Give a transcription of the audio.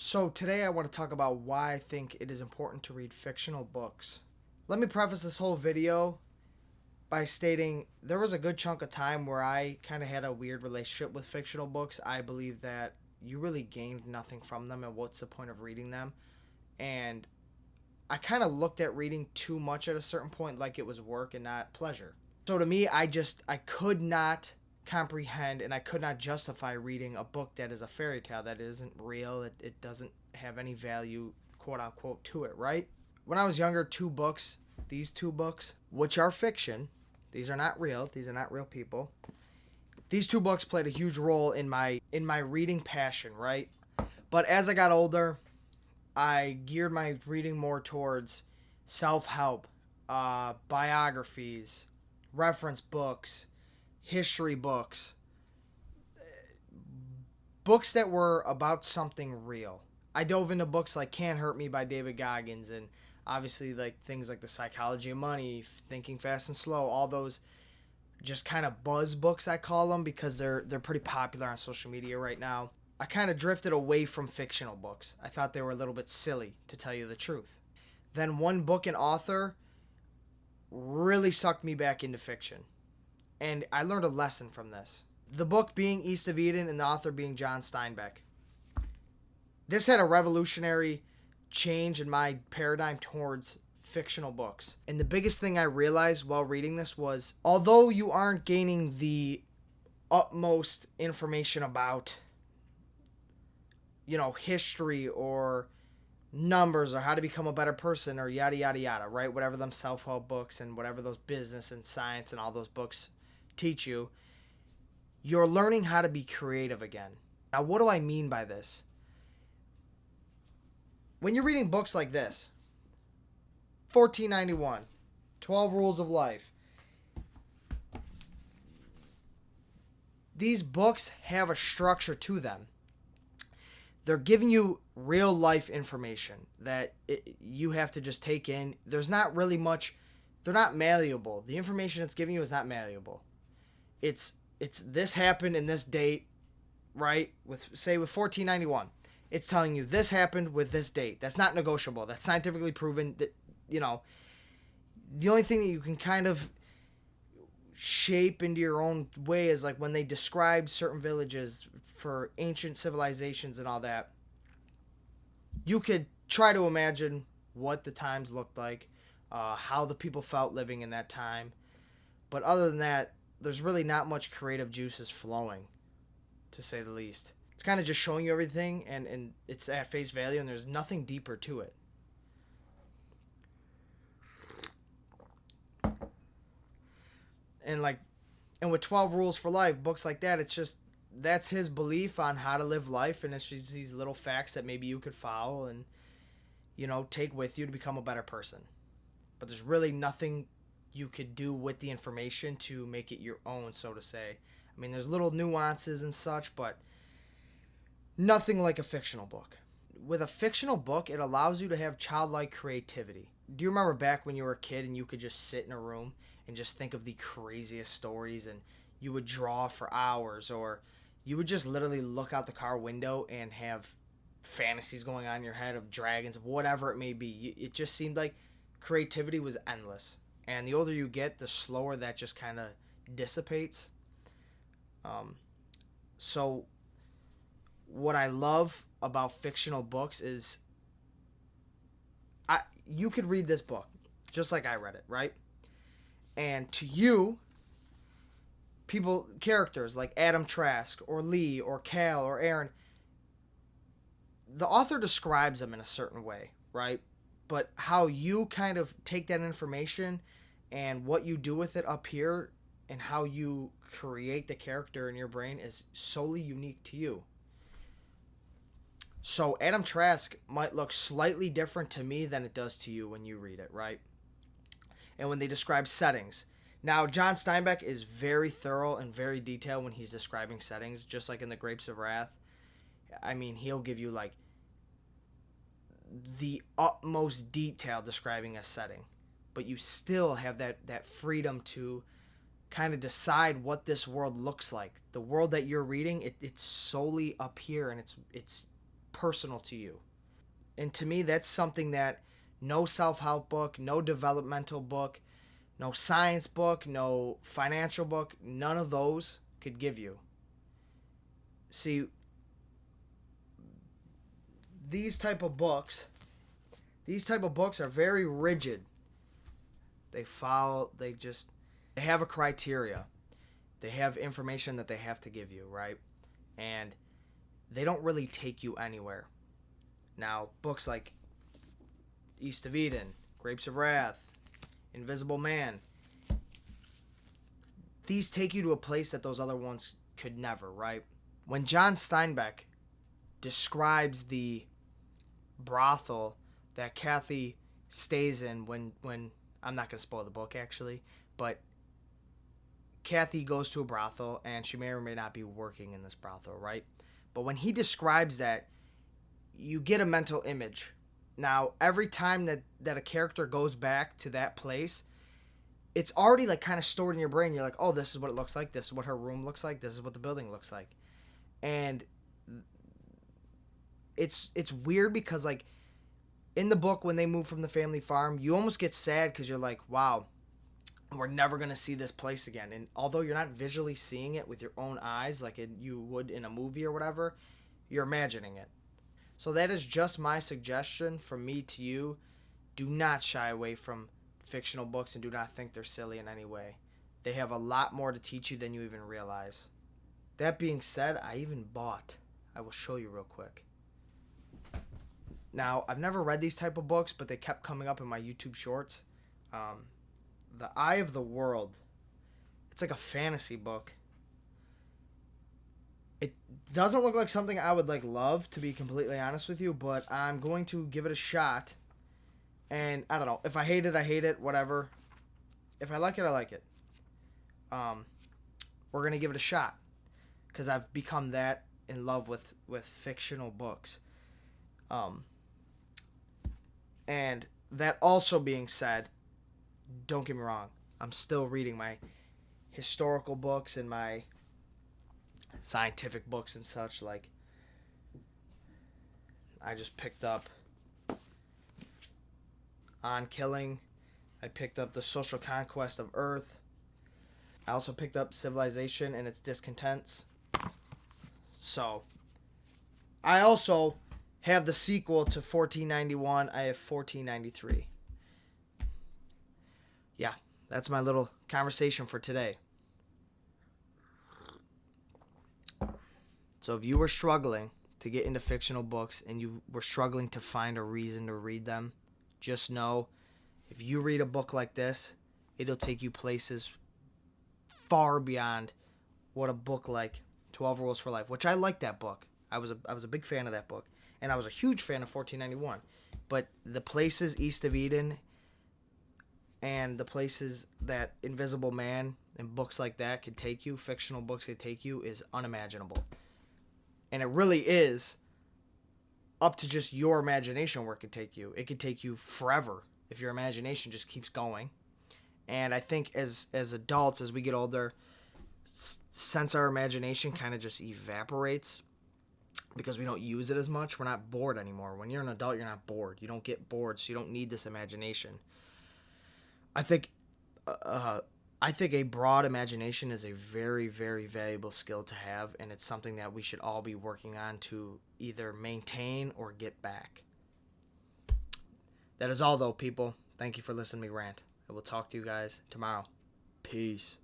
So, today I want to talk about why I think it is important to read fictional books. Let me preface this whole video by stating there was a good chunk of time where I kind of had a weird relationship with fictional books. I believe that you really gained nothing from them, and what's the point of reading them? And I kind of looked at reading too much at a certain point like it was work and not pleasure. So to me, I could not comprehend and I could not justify reading a book that is a fairy tale that isn't real. It doesn't have any value, quote unquote, to it, right? When I was younger, these two books, which are fiction, these are not real, these are not real people. These two books played a huge role in my reading passion, right? But as I got older, I geared my reading more towards self-help, biographies, reference books, history books, books that were about something real. I dove into books like Can't Hurt Me by David Goggins, and obviously like things like The Psychology of Money, Thinking Fast and Slow, all those just kind of buzz books I call them because they're pretty popular on social media right now. I kind of drifted away from fictional books. I thought they were a little bit silly, to tell you the truth. Then one book and author really sucked me back into fiction. And I learned a lesson from this. The book being East of Eden and the author being John Steinbeck. This had a revolutionary change in my paradigm towards fictional books. And the biggest thing I realized while reading this was, although you aren't gaining the utmost information about, history or numbers or how to become a better person or yada, yada, yada, right? Whatever them self-help books and whatever those business and science and all those books teach you, you're learning how to be creative again. Now, what do I mean by this? When you're reading books like this, 1491, 12 Rules of Life, these books have a structure to them. They're giving you real life information that you have to just take in. There's not really much, they're not malleable. The information it's giving you is not malleable. It's this happened in this date, right? With 1491, it's telling you this happened with this date. That's not negotiable. That's scientifically proven. That the only thing that you can kind of shape into your own way is like when they describe certain villages for ancient civilizations and all that. You could try to imagine what the times looked like, how the people felt living in that time, but other than that, there's really not much creative juices flowing, to say the least. It's kind of just showing you everything, and it's at face value, and there's nothing deeper to it. And with 12 Rules for Life, books like that, it's just, that's his belief on how to live life, and it's just these little facts that maybe you could follow and, take with you to become a better person. But there's really nothing you could do with the information to make it your own, so to say. I mean, there's little nuances and such, but nothing like a fictional book. With a fictional book, it allows you to have childlike creativity. Do you remember back when you were a kid and you could just sit in a room and just think of the craziest stories, and you would draw for hours, or you would just literally look out the car window and have fantasies going on in your head of dragons, whatever it may be. It just seemed like creativity was endless. And the older you get, the slower that just kind of dissipates. So what I love about fictional books is you could read this book just like I read it, right? And to you, characters like Adam Trask or Lee or Cal or Aaron, the author describes them in a certain way, right? But how you kind of take that information and what you do with it up here and how you create the character in your brain is solely unique to you. So Adam Trask might look slightly different to me than it does to you when you read it, right? And when they describe settings. Now, John Steinbeck is very thorough and very detailed when he's describing settings, just like in The Grapes of Wrath. I mean, he'll give you like the utmost detail describing a setting, but you still have that freedom to kind of decide what this world looks like. The world that you're reading, it's solely up here, and it's personal to you. And to me, that's something that no self-help book, no developmental book, no science book, no financial book, none of those could give you. See, these type of books are very rigid. They have a criteria. They have information that they have to give you, right? And they don't really take you anywhere. Now, books like East of Eden, Grapes of Wrath, Invisible Man, these take you to a place that those other ones could never, right? When John Steinbeck describes the brothel that Kathy stays in when I'm not going to spoil the book actually, but Kathy goes to a brothel and she may or may not be working in this brothel, right? But when he describes that, you get a mental image. Now, every time that a character goes back to that place, it's already like kind of stored in your brain. You're like, oh, this is what it looks like. This is what her room looks like. This is what the building looks like. And it's weird because like in the book when they move from the family farm, you almost get sad because you're like, wow, we're never going to see this place again. And although you're not visually seeing it with your own eyes like you would in a movie or whatever, you're imagining it. So that is just my suggestion from me to you. Do not shy away from fictional books and do not think they're silly in any way. They have a lot more to teach you than you even realize. That being said, I will show you real quick. Now, I've never read these type of books, but they kept coming up in my YouTube shorts. The Eye of the World. It's like a fantasy book. It doesn't look like something I would love, to be completely honest with you, but I'm going to give it a shot. And I don't know. If I hate it, I hate it. Whatever. If I like it, I like it. We're going to give it a shot. Because I've become that in love with fictional books. And that also being said, don't get me wrong. I'm still reading my historical books and my scientific books and such. Like, I just picked up On Killing. I picked up The Social Conquest of Earth. I also picked up Civilization and Its Discontents. So, I also have the sequel to 1491. I have 1493. Yeah, that's my little conversation for today. So if you were struggling to get into fictional books and you were struggling to find a reason to read them, just know if you read a book like this, it'll take you places far beyond what a book like 12 Rules for Life, which I liked that book. I was a big fan of that book, and I was a huge fan of 1491. But the places East of Eden and the places that Invisible Man and books like that could take you, fictional books could take you, is unimaginable. And it really is up to just your imagination where it could take you. It could take you forever if your imagination just keeps going. And I think as adults, as we get older, since our imagination kind of just evaporates because we don't use it as much, we're not bored anymore. When you're an adult, you're not bored. You don't get bored, so you don't need this imagination. I think a broad imagination is a very, very valuable skill to have, and it's something that we should all be working on to either maintain or get back. That is all, though, people. Thank you for listening to me rant. I will talk to you guys tomorrow. Peace.